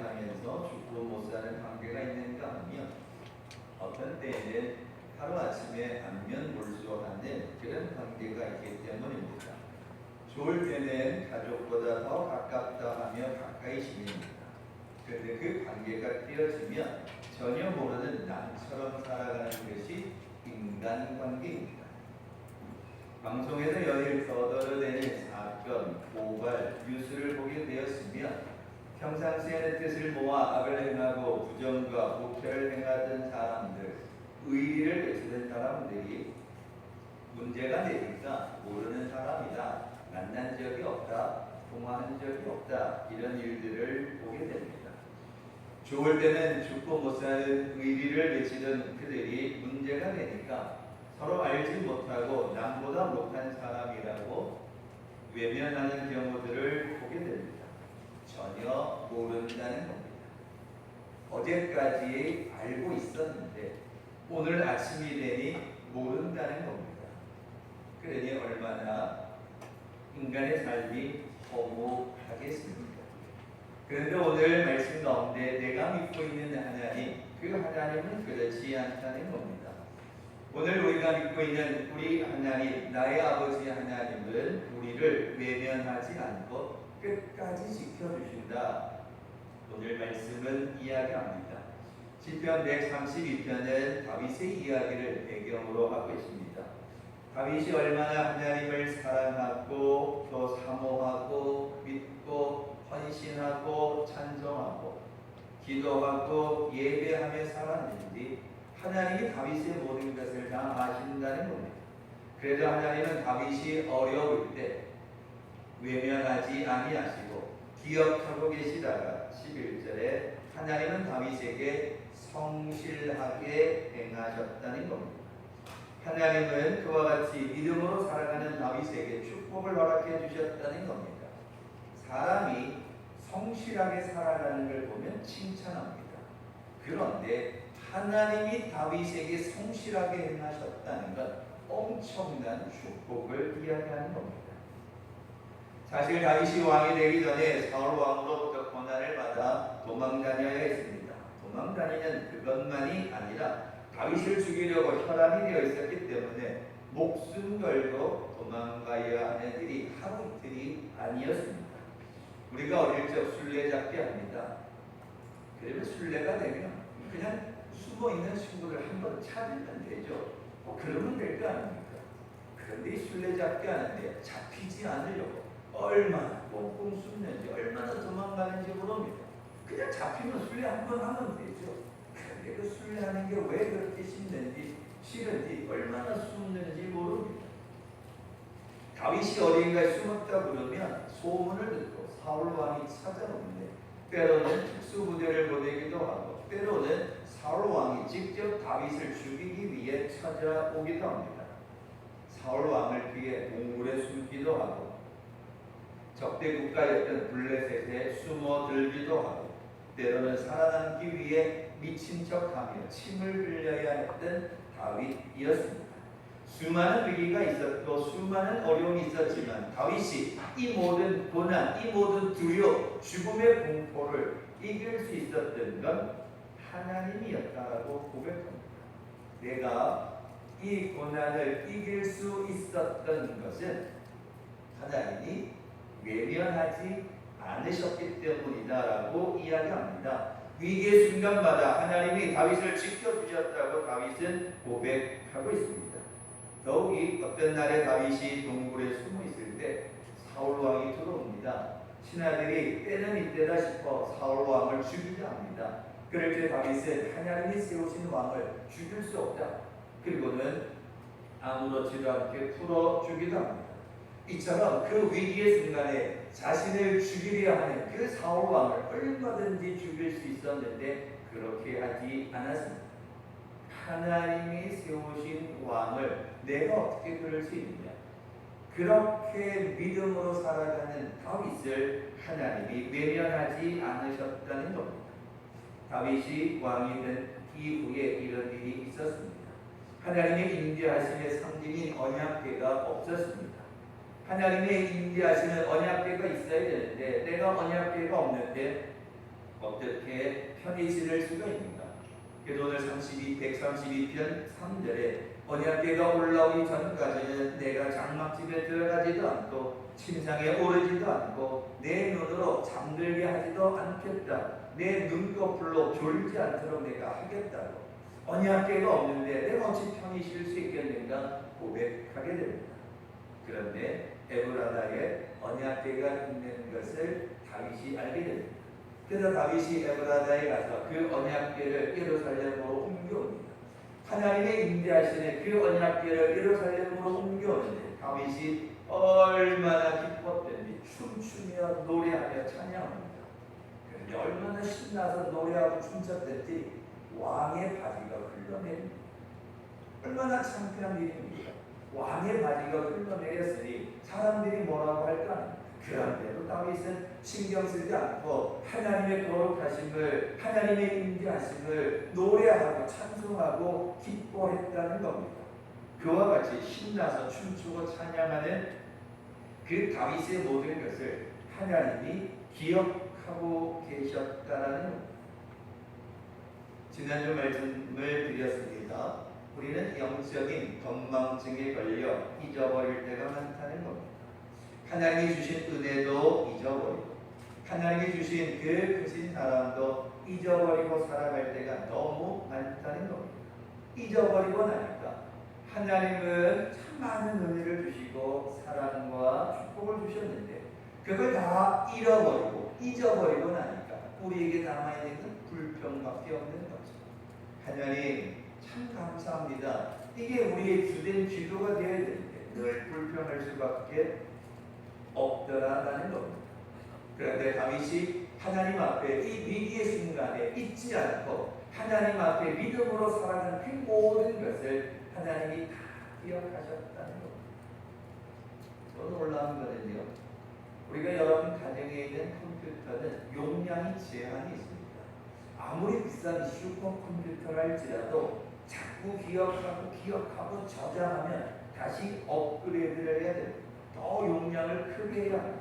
하면서 죽고 못 사는 관계가 있는가 하면 어떤 때에는 하루아침에 안면몰수하는 그런 관계가 있기 때문입니다. 좋을 때는 가족보다 더 가깝다 하며 가까이 지냅니다. 그런데 그 관계가 깨어지면 전혀 모르는 남처럼 살아가는 것이 인간관계입니다. 방송에서 연일 떠들어대는 사건, 고발, 뉴스를 보게 되었으면 평상시에는 뜻을 모아 악을 행하고 부정과 부패를 행하던 사람들, 의리를 외치던 사람들이 문제가 되니까 모르는 사람이다, 만난 적이 없다, 통화한 적이 없다, 이런 일들을 보게 됩니다. 좋을 때는 죽고 못 사는 의리를 외치던 그들이 문제가 되니까 서로 알지 못하고 남보다 못한 사람이라고 외면하는 경우들을 보게 됩니다. 전혀 모른다는 겁니다. 어제까지 알고 있었는데 오늘 아침이 되니 모른다는 겁니다. 그러니 얼마나 인간의 삶이 허무하겠습니까? 그런데 오늘 말씀 가운데 내가 믿고 있는 하나님, 그 하나님은 그렇지 않다는 겁니다. 오늘 우리가 믿고 있는 우리 하나님, 나의 아버지 하나님은 우리를 외면하지 않고 끝까지 지켜주신다. 오늘 말씀은 이야기합니다. 시편 132편은 다윗의 이야기를 배경으로 하고 있습니다. 다윗이 얼마나 하나님을 사랑하고 또 사모하고 믿고 헌신하고 찬송하고 기도하고 예배하며 살았는지 하나님이 다윗의 모든 것을 다 아신다는 겁니다. 그래도 하나님은 다윗이 어려울 때 외면하지 아니하시고 기억하고 계시다가 11절에 하나님은 다윗에게 성실하게 행하셨다는 겁니다. 하나님은 그와 같이 믿음으로 살아가는 다윗에게 축복을 허락해 주셨다는 겁니다. 사람이 성실하게 살아가는 걸 보면 칭찬합니다. 그런데 하나님이 다윗에게 성실하게 행하셨다는 건 엄청난 축복을 이야기하는 겁니다. 사실 다윗이 왕이 되기 전에 사울 왕으로부터 고난을 받아 도망다녀야 했습니다. 도망다니는 그것만이 아니라 다윗을 죽이려고 혈안이 되어 있었기 때문에 목숨 걸고 도망가야 하는 일이 하루 이틀이 아니었습니다. 우리가 어릴 적 술래잡기 합니다. 그러면 술래가 되면 그냥 숨어있는 친구를 한번 찾으면 되죠. 그러면 될 거 아닙니까? 그런데 이 술래잡기 하는데 잡히지 않으려고 얼마나 꽁꽁 숨는지 얼마나 도망가는지 모릅니다. 그냥 잡히면 술래 한번 하면 되죠. 그런데 그 술래하는 게 왜 그렇게 싫은지 얼마나 숨는지 모릅니다. 다윗이 어딘가에 숨었다 그러면 소문을 듣고 사울 왕이 찾아오는데 때로는 특수부대를 보내기도 하고 때로는 사울 왕이 직접 다윗을 죽이기 위해 찾아오기도 합니다. 사울 왕을 피해 동굴에 숨기도 하고 적대 국가였던 블레셋에 숨어들기도 하고 때로는 살아남기 위해 미친 척하며 침을 흘려야 했던 다윗이었습니다. 수많은 위기가 있었고 수많은 어려움이 있었지만 다윗이 이 모든 고난, 이 모든 두려움, 죽음의 공포를 이길 수 있었던 건 하나님이었다고 고백합니다. 내가 이 고난을 이길 수 있었던 것은 하나님이 외면하지 않으셨기 때문이다라고 이야기합니다. 위기의 순간마다 하나님이 다윗을 지켜주셨다고 다윗은 고백하고 있습니다. 더욱이 어떤 날에 다윗이 동굴에 숨어 있을 때 사울 왕이 들어옵니다. 신하들이 때는 이때다 싶어 사울 왕을 죽이려 합니다. 그럴 때 다윗은 하나님이 세우신 왕을 죽일 수 없다. 그리고는 아무렇지도 않게 풀어 주기도 합니다. 이처럼 그 위기의 순간에 자신을 죽이려 하는 그 사울 왕을 얼마든지 죽일 수 있었는데 그렇게 하지 않았습니다. 하나님이 세우신 왕을 내가 어떻게 그럴 수 있느냐? 그렇게 믿음으로 살아가는 다윗을 하나님이 외면하지 않으셨다는 겁니다. 다윗이 왕이 된 이후에 이런 일이 있었습니다. 하나님의 임재하심의 상징인 언약궤가 없었습니다. 하나님의 임재하시는 언약궤가 있어야 되는데 내가 언약궤가 없는데 어떻게 편히 지낼 수가 있는가? 그래서 오늘 132편 3절에 언약궤가 올라오기 전까지는 내가 장막집에 들어가지도 않고 침상에 오르지도 않고 내 눈으로 잠들게 하지도 않겠다. 내 눈꺼풀로 졸지 않도록 내가 하겠다고. 언약궤가 없는데 내가 어찌 편히 쉴 수 있겠는가 고백하게 됩니다. 그런데 에브라다에 언약궤가 있는 것을 다윗이 알게 됩니다. 그래서 다윗이 에브라다에 가서 그 언약궤를 예루살렘으로 옮겨옵니다. 하나님의 임재하시는 그 언약궤를 예루살렘으로 옮겨오는데 다윗이 얼마나 기뻤던지 춤추며 노래하며 찬양합니다. 그런데 얼마나 신나서 노래하고 춤췄던지 왕의 바지가 흘러내립니다. 얼마나 창피한 일입니까? 왕의 바지가 흘러내렸으니 사람들이 뭐라고 할까? 그런데도 다윗은 신경 쓰지 않고 하나님의 거룩하심을, 하나님의 임재하심을 노래하고 찬송하고 기뻐했다는 겁니다. 그와 같이 신나서 춤추고 찬양하는 그 다윗의 모든 것을 하나님이 기억하고 계셨다는 겁니다. 지난주 말씀을 드렸습니다. 우리는 영적인 건망증에 걸려 잊어버릴 때가 많다는 겁니다. 하나님이 주신 은혜도 잊어버리고 하나님이 주신 그 크신 사랑도 잊어버리고 살아갈 때가 너무 많다는 겁니다. 잊어버리고 나니까 하나님은 참 많은 은혜를 주시고 사랑과 축복을 주셨는데 그걸 다 잃어버리고 잊어버리고 나니까 우리에게 남아있는 건 불평밖에 없는 거죠. 하나님 참 감사합니다. 이게 우리의 주된 기도가 되어야 되는데 늘 불평할 수밖에 없더라라는 겁니다. 그런데 다윗이 하나님 앞에 이 위기의 순간에 잊지 않고 하나님 앞에 믿음으로 살아가는 그 모든 것을 하나님이 다 기억하셨다는 겁니다. 또 놀라운 것은요, 우리가 여러분 가정에 있는 컴퓨터는 용량이 제한이 있습니다. 아무리 비싼 슈퍼컴퓨터랄지라도 자꾸 기억하고 저장하면 다시 업그레이드를 해야 됩니다. 더 용량을 크게 해야 합니다.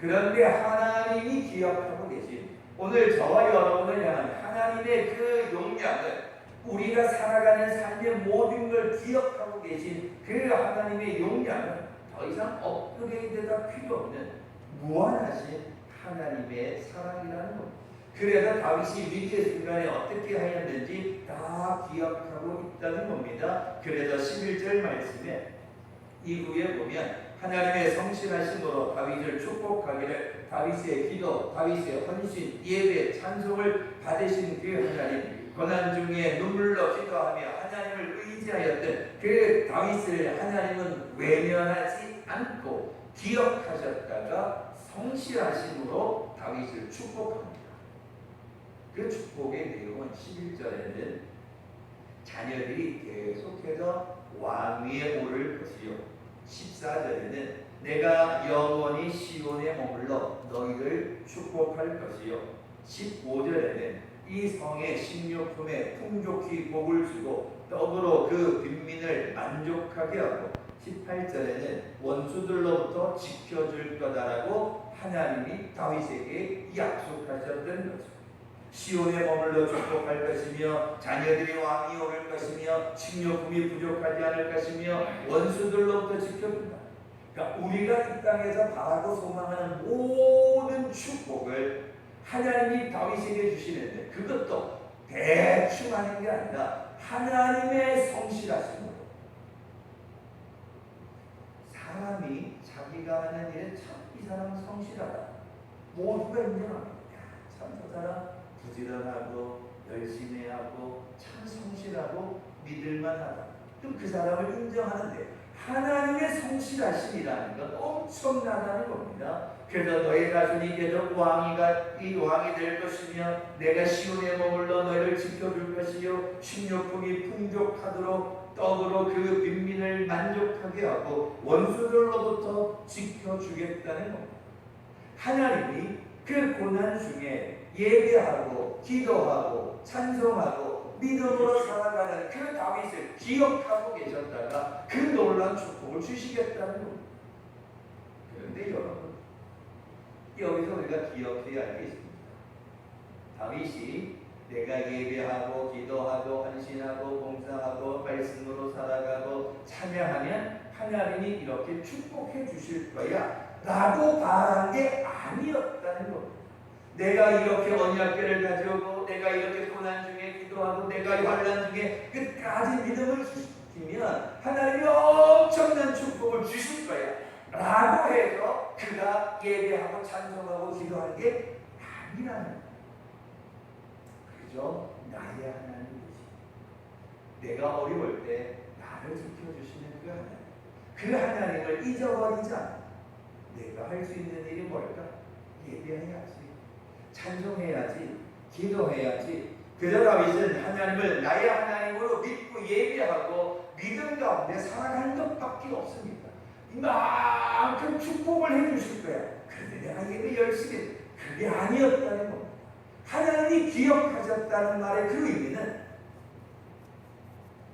그런데 하나님이 기억하고 계신 오늘 저와 여러분을 향한 하나님의 그 용량을 우리가 살아가는 삶의 모든 걸 기억하고 계신 그 하나님의 용량은 더 이상 업그레이드가 필요 없는 무한하신 하나님의 사랑이라는 겁니다. 그래서 다윗이 위기의 순간에 어떻게 하였는지 다 기억하고 있다는 겁니다. 그래서 11절 말씀에 이후에 보면 하나님의 성실하심으로 다윗을 축복하기를 다윗의 기도, 다윗의 헌신, 예배, 찬송을 받으신 그 하나님, 고난 중에 눈물로 기도하며 하나님을 의지하였던 그 다윗을 하나님은 외면하지 않고 기억하셨다가 성실하심으로 다윗을 축복합니다. 그 축복의 내용은 11절에는 자녀들이 계속해서 왕 위에 오를 것이요 14절에는 내가 영원히 시온에 머물러 너희를 축복할 것이요 15절에는 이 성의 식료품에 풍족히 복을 주고 떡으로 그 빈민을 만족하게 하고 18절에는 원수들로부터 지켜줄 거다라고 하나님이 다윗에게 약속하셨던 거죠. 시온에 머물러 축복할 것이며 자녀들이 왕이 오를 것이며 식료품이 부족하지 않을 것이며 원수들로부터 지켜준다. 그러니까 우리가 이 땅에서 바라고 소망하는 모든 축복을 하나님이 다윗에게 주시는데 그것도 대충 하는 게 아니라 하나님의 성실하심으로 사람이 자기가 하는 일에 참 이 사람은 성실하다 모두가 인정합니다. 참 저 사람 부지런하고 열심히 하고 참 성실하고 믿을만하다. 또 그 사람을 인정하는데 하나님의 성실하심이라는 건 엄청나다는 겁니다. 그래서 너희 자손이 계속 왕이 될 것이며 내가 시온에 머물러 너희를 지켜줄 것이요 식료품이 풍족하도록 떡으로 그 빈민을 만족하게 하고 원수들로부터 지켜주겠다는 겁니다. 하나님이 그 고난 중에 예배하고 기도하고 찬송하고 믿음으로 살아가는 그 다윗을 기억하고 계셨다가 그 놀라운 축복을 주시겠다는 겁니다. 그런데 여러분 여기서 우리가 기억해야 할 게 있습니다. 다윗이 내가 예배하고 기도하고 헌신하고 봉사하고 말씀으로 살아가고 찬양하면 하나님이 이렇게 축복해 주실 거야 라고 바란 게 아니었다는 겁니다. 내가 이렇게 언약궤를 가져오고 내가 이렇게 고난 중에 기도하고 내가 환난 중에 끝까지 믿음을 지키면 하나님이 엄청난 축복을 주실 거야 라고 해서 그가 예배하고 찬송하고 기도한 게 아니라는 거야. 그죠? 나의 하나님이지. 내가 어려울 때 나를 지켜주시는 그 하나님을 잊어버리지 않아. 내가 할 수 있는 일이 뭘까? 예배해야지, 찬송해야지, 기도해야지. 그저 다윗은 하나님을 나의 하나님으로 믿고 예배하고 믿음 가운데 살아가는 것밖에 없습니다. 이만큼 축복을 해주실 거야. 그런데 내가 예배 열심히 그게 아니었다는 겁니다. 하나님이 기억하셨다는 말의 그 의미는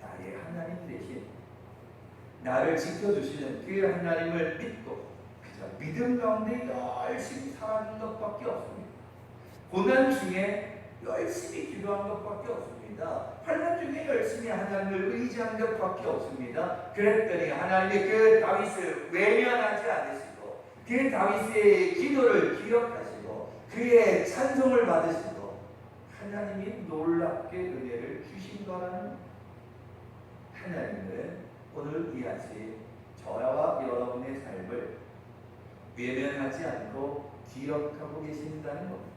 나의 하나님 대신 나를 지켜주시는 그 하나님을 믿고 그저 믿음 가운데 열심히 살아가는 것밖에 없습니다. 고난 중에 열심히 기도한 것밖에 없습니다. 환난 중에 열심히 하나님을 의지한 것밖에 없습니다. 그랬더니 하나님이 그 다윗을 외면하지 않으시고 그 다윗의 기도를 기억하시고 그의 찬송을 받으시고 하나님이 놀랍게 은혜를 주신 거라는 하나님은 오늘 이 아침 저와 여러분의 삶을 외면하지 않고 기억하고 계신다는 겁니다.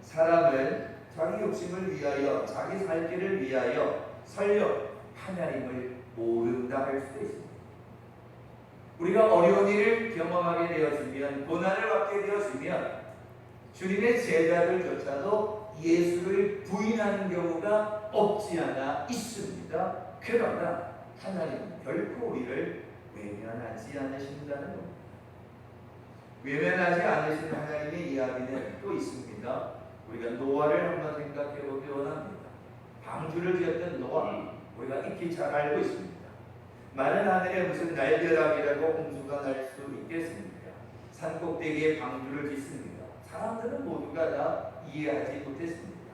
사람은 자기 욕심을 위하여 자기 살 길을 위하여 설령 하나님을 모른다 할 수도 있습니다. 우리가 어려운 일을 경험하게 되었으면 고난을 받게 되었으면 주님의 제자들조차도 예수를 부인하는 경우가 없지 않아 있습니다. 그러나 하나님은 결코 우리를 외면하지 않으신다는 겁니다. 외면하지 않으신 하나님의 이야기는 또 있습니다. 우리가 노아를 한번 생각해 보기 원합니다. 방주를 지었던 노아, 우리가 익히 잘 알고 있습니다. 마른 하늘에 무슨 날벼락이라고 홍수가 날 수 있겠습니까? 산꼭대기에 방주를 짓습니다. 사람들은 모두가 다 이해하지 못했습니다.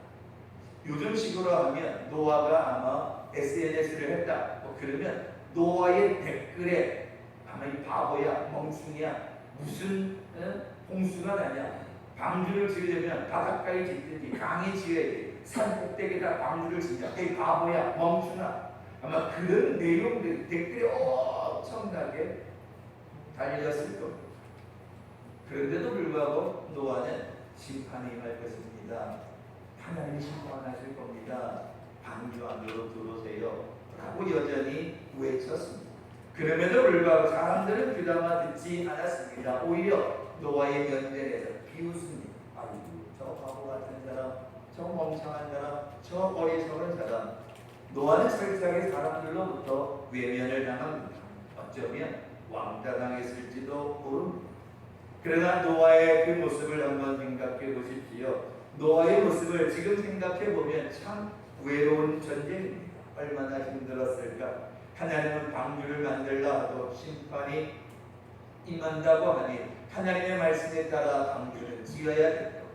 요즘식으로 하면 노아가 아마 SNS를 했다 그러면 노아의 댓글에 아마 이 바보야 멍충이야 무슨 홍수가 나냐, 방주를 지으려면 바닷가에 짓든지 강에 지어야지 산꼭대기에다 방주를 짓냐, 이 바보야 멍충아, 아마 그런 내용들 댓글이 엄청나게 달렸을 겁니다. 그런데도 불구하고 노아는 심판이 임할 것입니다. 하나님이 심판하실 겁니다. 방주 안으로 들어오세요 라고 여전히 외쳤습니다. 그럼에도 불구하고 사람들은 그나마 듣지 않았습니다. 오히려 노아의 면전에서 비웃습니다. 아이고 저 바보 같은 사람, 저 멍청한 사람, 저 어리석은 사람. 노아는 철저하게 사람들로부터 외면을 당합니다. 어쩌면 왕따당했을지도 모릅니다. 그러나 노아의 그 모습을 한번 생각해 보십시오. 노아의 모습을 지금 생각해 보면 참 외로운 전쟁입니다. 얼마나 힘들었을까. 하나님은 방주를 만들라 하고 심판이 임한다고 하니 하나님의 말씀에 따라 방주를 지어야겠고,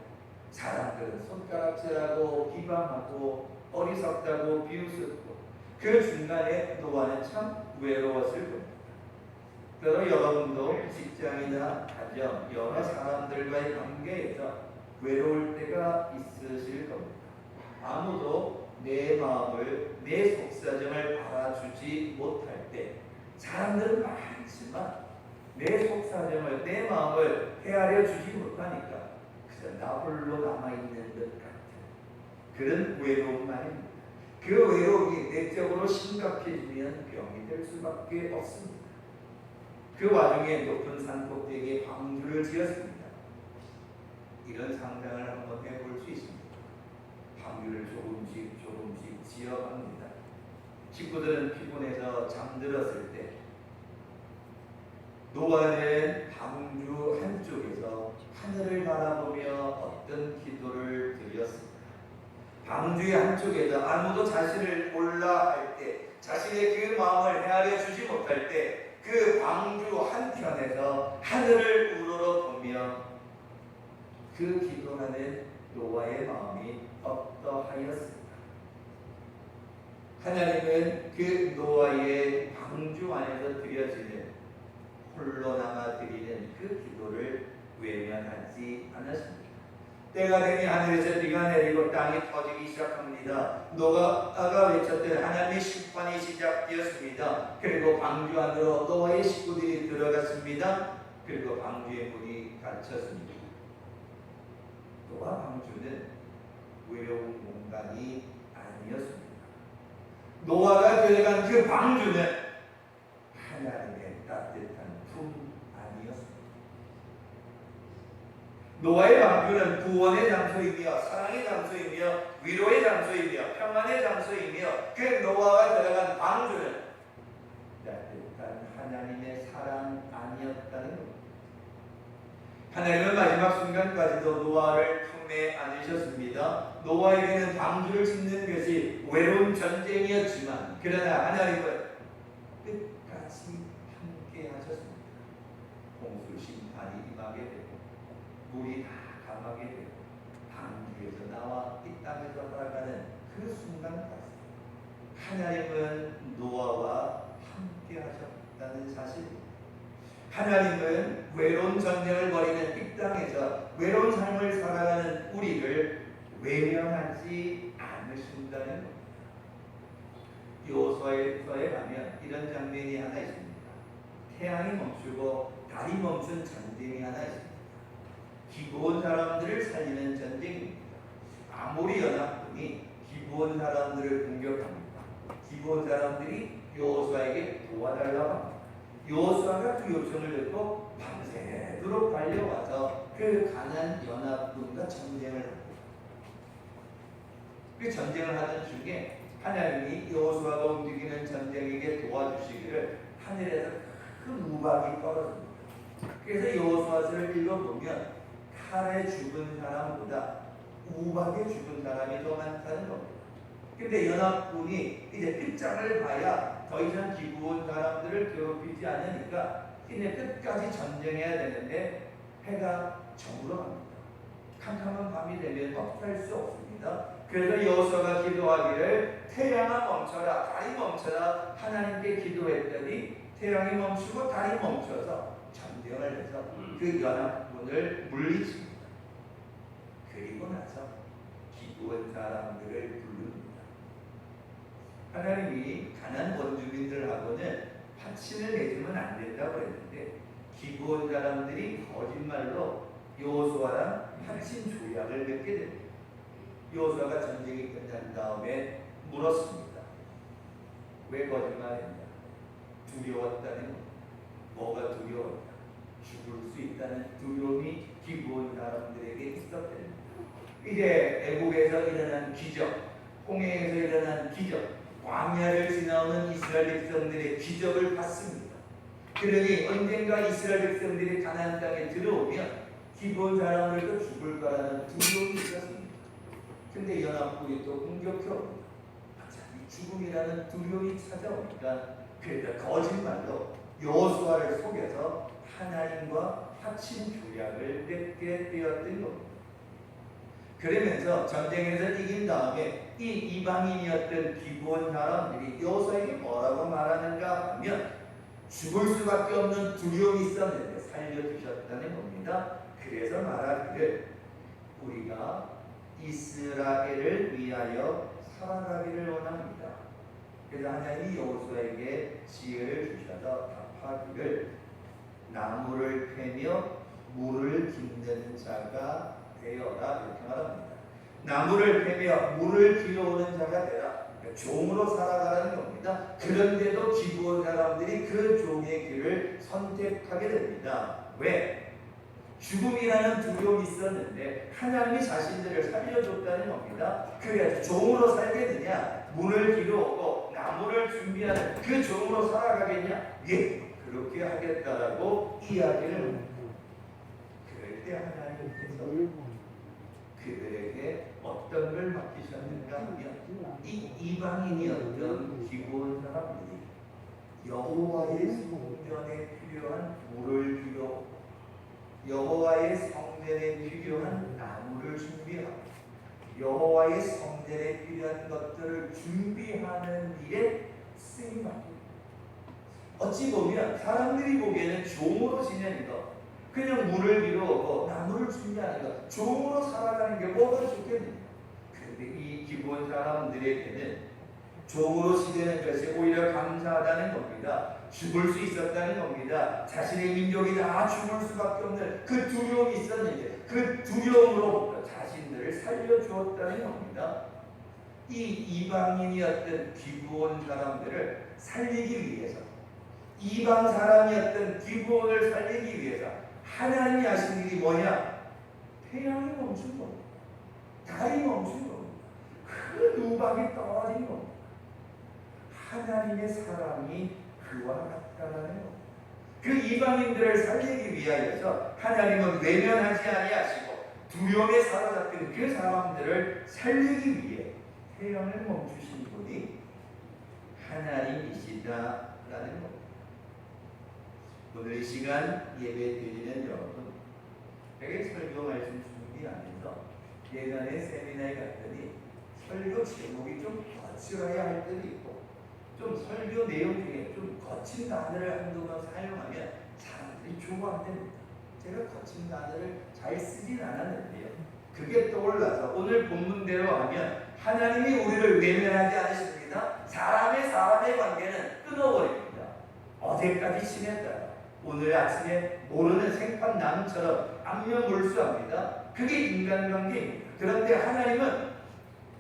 사람들은 손가락질하고 비방하고 어리석다고 비웃었고, 그 중간에 노아는 참 외로웠을 겁니다. 그래서 여러분도 직장이나 가정, 여러 사람들과의 관계에서 외로울 때가 있으실 겁니다. 아무도 내 마음을, 내 속사정을 알아주지 못할 때, 사람들은 많지만 내 속사정을, 내 마음을 헤아려 주지 못하니까 그저 나 홀로 남아있는 것 같은 그런 외로움만입니다. 그 외로움이 내적으로 심각해지면 병이 될 수밖에 없습니다. 그 와중에 높은 산 꼭대기에 방주를 지었습니다. 이런 상상을 한번 해볼 수 있습니다. 방주를 조금씩 지어갑니다. 식구들은 피곤해서 잠들었을 때 노아는 방주 한쪽에서 하늘을 바라보며 어떤 기도를 드렸습니다. 방주의 한쪽에서 아무도 자신을 몰라 할 때, 자신의 그 마음을 헤아려 주지 못할 때, 그 방주 한편에서 하늘을 우러러 보며 그 기도하는 노아의 마음이 어떠하였습니까? 하나님은 그 노아의 방주 안에서 드려지는 홀로 남아 드리는 그 기도를 외면하지 않았습니다. 때가 되니 하늘에서 비가 내리고 땅이 터지기 시작합니다. 노아가 외쳤던 하나님의 심판이 시작되었습니다. 그리고 방주 안으로 노아의 식구들이 들어갔습니다. 그리고 방주의 문이 닫혔습니다. 노아 방주는 외로운 공간이 아니었습니다. 노아가 들어간 그 방주는 하나님의 따뜻한 품 아니었습니다. 노아의 방주는 구원의 장소이며 사랑의 장소이며 위로의 장소이며 평안의 장소이며 그 노아가 들어간 방주는 따뜻한 하나님의 사랑 아니었다는 겁니다. 하나님은 마지막 순간까지도 노아를 품에 안으셨습니다. 노아에게는 방주를 짓는 것이 외로운 전쟁이었지만 그러나 하나님은 끝까지 함께 하셨습니다. 홍수 심판이 임하게 되고 물이 다 감하게 되고 방주에서 나와 이 땅에서 살아가는 그 순간까지 하나님은 노아와 함께 하셨다는 사실입니다. 하나님은 외로운 전쟁을 벌이는 이 땅에서 외로운 삶을 살아가는 우리를 외면하지 않으신다는 겁니다. 여호수아에 가면 이런 장면이 하나 있습니다. 태양이 멈추고 달이 멈춘 전쟁이 하나 있습니다. 기브온 사람들을 살리는 전쟁입니다. 아모리 연합군이 기브온 사람들을 공격합니다. 기브온 사람들이 여호수아에게 도와달라고 합니다. 여호수아가 그 요청을 듣고 밤새도록 달려와서 그 가난 연합군과 전쟁을 합니다. 그 전쟁을 하던 중에 하나님이 여호수아가 움직이는 전쟁에게 도와주시기를 하늘에서 큰 우박이 떨어집니다. 그래서 여호수아서를 읽어보면 칼에 죽은 사람보다 우박에 죽은 사람이 더 많다는 겁니다. 근데 연합군이 이제 끝장을 봐야 더 이상 기브온 사람들을 괴롭히지 않으니까 이제 끝까지 전쟁해야 되는데 해가 저물어 갑니다. 캄캄한 밤이 되면 헛살 수 없습니다. 그래서 여호수아가 기도하기를 태양아 멈춰라, 달이 멈춰라 하나님께 기도했더니 태양이 멈추고 달이 멈춰서 전쟁을 해서 그 연합군을 물리칩니다. 그리고 나서 기브온 사람들을 부릅니다. 하나님이 가난 원주민들하고는 파친을 맺으면 안 된다고 했는데 기브온 사람들이 거짓말로 여호수아랑 파친 조약을 맺게 됩니다. 여호수아가 전쟁이 끝난 다음에 물었습니다. 왜 거짓말했냐? 두려웠다는 겁니다. 뭐가 두려웠냐? 죽을 수 있다는 두려움이 기브온 사람들에게 있었답니다. 이제 애국에서 일어난 기적, 홍해에서 일어난 기적, 광야를 지나오는 이스라엘 백성들의 기적을 봤습니다. 그러니 언젠가 이스라엘 백성들이 가나안 땅에 들어오면 기브온 사람들도 죽을 거라는 두려움이 있었습니다. 근데 연합군이 또 공격해옵니다. 이 죽음이라는 두려움이 찾아오니까 그래서 거짓말로 여호수아를 속여서 하나님과 파친 조약을 맺게 되었던 겁니다. 그러면서 전쟁에서 이긴 다음에 이 이방인이었던 기브온 사람들이 여호수아에게 뭐라고 말하는가 하면 죽을 수밖에 없는 두려움이 있었는데 살려주셨다는 겁니다. 그래서 말하기를 우리가 이스라엘을 위하여 살아가기를 원합니다. 그래서 하나님이 여호수아에게 지혜를 주셔서 답하기를 나무를 패며 물을 깃는 자가 되어라 이렇게 말합니다. 나무를 패며 물을 길어오는 자가 되라. 종으로 살아가라는 겁니다. 그런데도 기브온 사람들이 그 종의 길을 선택하게 됩니다. 왜? 죽음이라는 두려움이 있었는데 하나님이 자신들을 살려줬다는 겁니다. 그래서 종으로 살겠느냐? 문을 길어오고 나무를 준비하는 그 종으로 살아가겠냐? 예, 그렇게 하겠다라고 이야기를 합니다. 그럴 때 하나님께서 그들에게 어떤 걸 맡기셨는가 하면 이 이방인이었던 기브온 사람들이 여호와의 성전에 필요한 물을 길어 여호와의 성전에 필요한 나무를 준비하고 여호와의 성전에 필요한 것들을 준비하는 일에 쓰임받습니다. 어찌 보면 사람들이 보기에는 종으로 지내는 것, 그냥 문을 이루고 나무를 준비하는 것, 종으로 살아가는 게 뭐가 좋겠느냐. 그런데 이 기본 사람들에게는 종으로 지내는 것이 오히려 감사하다는 겁니다. 죽을 수 있었다는 겁니다. 자신의 민족이 다 죽을 수밖에 없는 그 두려움이 있었는데 그 두려움으로부터 자신들을 살려주었다는 겁니다. 이 이방인이었던 기브온 사람들을 살리기 위해서, 이방 사람이었던 기브온을 살리기 위해서 하나님이 하신 일이 뭐냐? 태양이 멈춘 겁니다. 달이 멈춘 겁니다. 큰 우박이 떨어진 겁니다. 하나님의 사랑이 그와 같다는 겁니다. 그 이방인들을 살리기 위하여서 하나님은 외면하지 아니하시고 두려움에 사로잡힌 그 사람들을 살리기 위해 태양을 멈추신 분이 하나님이시다라는 겁니다. 오늘 이 시간 예배 드리는 여러분, 되게 설교 말씀 준비하면서 예전에 세미나에 갔더니 설교 제목이 좀 거칠어야 할 때도 있고 좀 설교 내용 중에 좀 거친 단어를 한두번 사용하면 사람들이 좋아한답니다. 제가 거친 단어를 잘 쓰진 않았는데요, 그게 떠올라서 오늘 본문대로 하면 하나님이 우리를 외면하지 않으십니다. 사람의 관계는 끊어버립니다. 어제까지 친했다가 오늘 아침에 모르는 생판 나무처럼 안면몰수합니다. 그게 인간관계입니다. 그런데 하나님은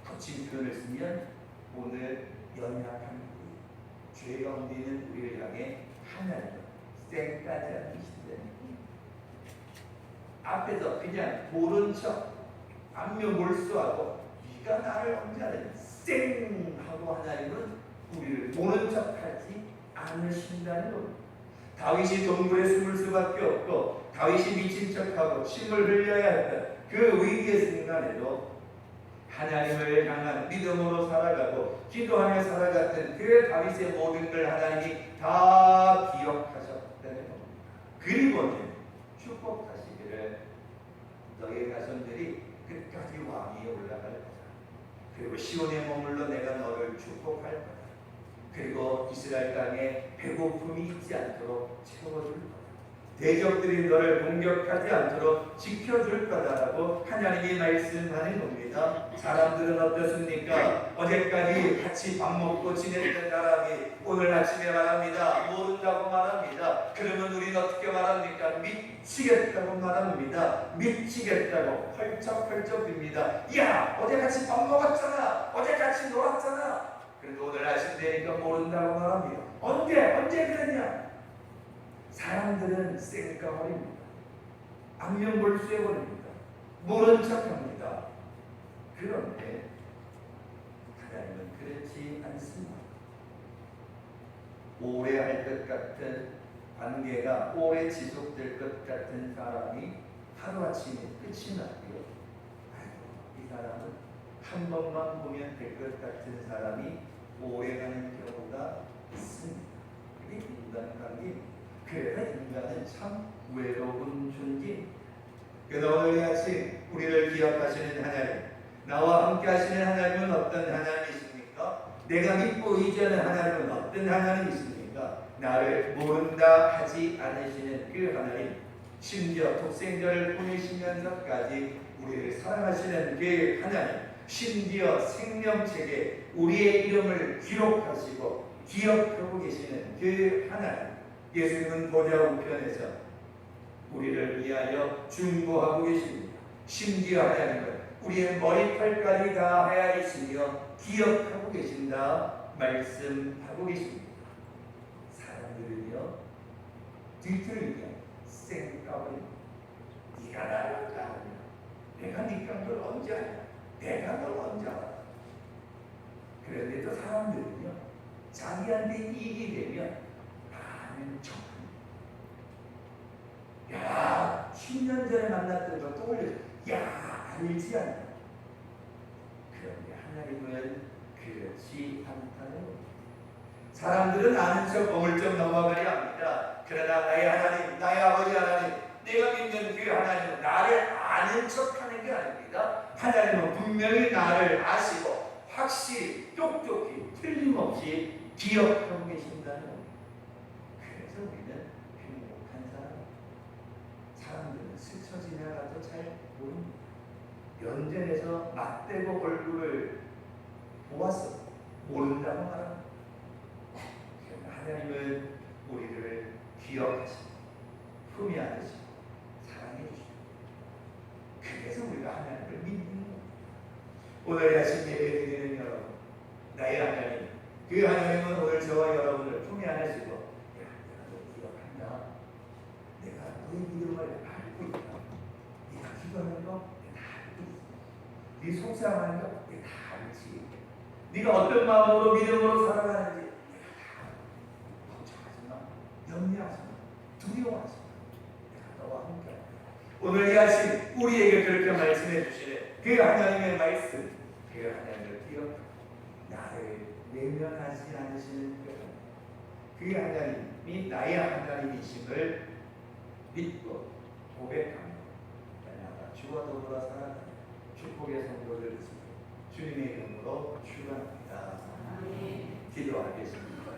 거친 표현을 쓰면 오늘 연약한 우리, 죄 가운데 있는 우리를 향해 하나님은 쌩까지 않으시되 앞에서 그냥 모른 척 안면몰수하고 네가 나를 언제 하느냐 쌩 하고 하나님은 우리를 모른 척하지 않으신다는 겁니다. 다윗이 동굴에 숨을 수밖에 없고 다윗이 미친 척하고 침을 흘려야 했던 그 위기의 순간에도 하나님을 향한 믿음으로 살아가고 기도하며 살아갔던 그 다윗의 모든 걸 하나님이 다 기억하셨다는 겁니다. 그리고는 축복하시기를 너의 자손들이 끝까지 왕위에 올라갈 거다. 그리고 시온에 머물러 내가 너를 축복할 거다. 그리고 이스라엘 땅에 배고픔이 있지 않도록 채워줄 거다. 대적들이 너를 공격하지 않도록 지켜줄 거다라고 하나님이 말씀하는 겁니다. 사람들은 어떻습니까? 어제까지 같이 밥 먹고 지냈던 사람이 오늘 아침에 말합니다. 모른다고 말합니다. 그러면 우리는 어떻게 말합니까? 미치겠다고 말합니다. 미치겠다고 펄쩍펄쩍 빕니다. 야, 어제 같이 밥 먹었잖아. 어제 같이 놀았잖아. 그래도 오늘 아침 되니까 모른다고 말합니다. 언제 그랬냐? 사람들은 쌩까버립니다. 안면몰수해버립니다. 모른 척합니다. 그런데 하나님은 그렇지 않습니다. 오래 할 것 같은 관계가 오래 지속될 것 같은 사람이 하루아침에 끝이 나고요. 아이고, 이 사람은 한 번만 보면 될 것 같은 사람이 오래가는 경우가 있습니다. 그게 인간관계입니다. 그래서 인간은 참 외로운 존재입니다. 그래서 오늘 같이 우리를 기억하시는 하나님, 나와 함께 하시는 하나님은 어떤 하나님이십니까? 내가 믿고 의지하는 하나님은 어떤 하나님이십니까? 나를 모른다 하지 않으시는 그 하나님, 심지어 독생자를 보내시면서까지 우리를 사랑하시는 그 하나님, 심지어 생명책에 우리의 이름을 기록하시고 기억하고 계시는 그 하나님, 예수님은 보좌 우편에서 우리를 위하여 중보하고 계십니다. 심지어 하나님은 우리의 머리털까지 다 헤아리시며 기억하고 계신다 말씀하고 계십니다. 사람들은요 뒤틀리며 쌩까버립니다. 네가 나를 까느냐? 내가 네 깡을 언제 하냐? 내가 널 언제 알아? 그런데 또 사람들은요 자기한테 이익이 되면 아는 척합니다. 야, 10년 전에 만났던 거 떠올려. 야, 알지 않나? 그런데 하나님은 그렇지 않다는 겁니다. 사람들은 아는 척 어물쩍 넘어가려 합니다. 그러나 나의 하나님, 나의 아버지 하나님, 내 내가 믿는 그 하나님은 나를 아는 척하는 게 아닙니다. 하나님은 분명히 나를 아시고 확실히 똑똑히 틀림없이 기억하고 계신다는 겁니다. 그래서 우리는 행복한 사람들은 스쳐 지나가도 잘 모릅니다. 연전에서 맞대고 얼굴을 보았어 모른다고 말합니다. 하나님은 우리를 기억하시고 품이 안으시고 사랑해 주시고 그래서 우리가 하나님을 믿는 겁니다. 오늘 아침 예배 드리는 여러분, 나의 하나님, 그 하나님은 오늘 저와 여러분을 품에 안으시고 내가 너 기억한다. 내가 너의 믿음을 알고 있다. 네가 기도하는 거 내가 다 알고 있어. 네 속상하는 거 내가 다 알지. 네가 어떤 마음으로 믿음으로 살아가는지 내가 다 알고. 걱정하지 마. 염려하지 마. 두려워하지 마. 내가 너와 함께 할게. 오늘 이 아침 우리에게 그렇게 말씀해 주시는 그 하나님의 말씀, 그 하나님을 기억하고 나를 외면하지 않으시는 그 하나님이 나의 하나님이심을 믿고 고백하며 날마다 주와 더불어 살아가는 축복의 성도를 믿습니다. 주님의 이름으로 축원합니다. 기도하겠습니다.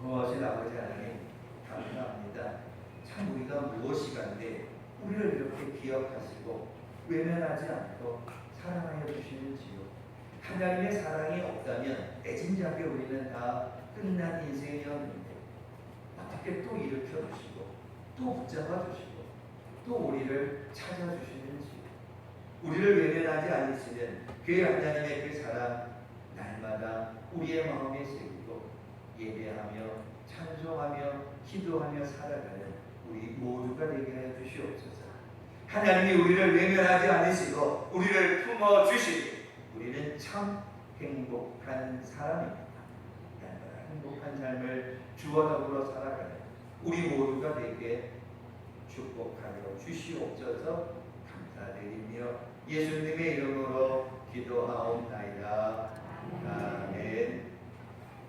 무엇이 아버지 하나님 감사합니다. 참 우리가 무엇이 간데 우리를 이렇게 기억하시고 외면하지 않고 사랑하여 주시는지요. 하나님의 사랑이 없다면 애진작에 우리는 다 끝난 인생이었는데 어떻게 또 일으켜 주시고 또 붙잡아 주시고 또 우리를 찾아주시는지, 우리를 외면하지 않으시는 그 하나님의 그 사랑 날마다 우리의 마음에 새기고 예배하며 찬송하며 기도하며 살아가는 우리 모두가 되게 해 주시옵소서. 하나님이 우리를 외면하지 않으시고 우리를 품어주시니 우리는 참 행복한 사람입니다. 날마다 행복한 삶을 주와 더불어 살아가는 우리 모두가 되게 축복하여 주시옵소서. 감사드리며 예수님의 이름으로 기도하옵나이다. 아멘.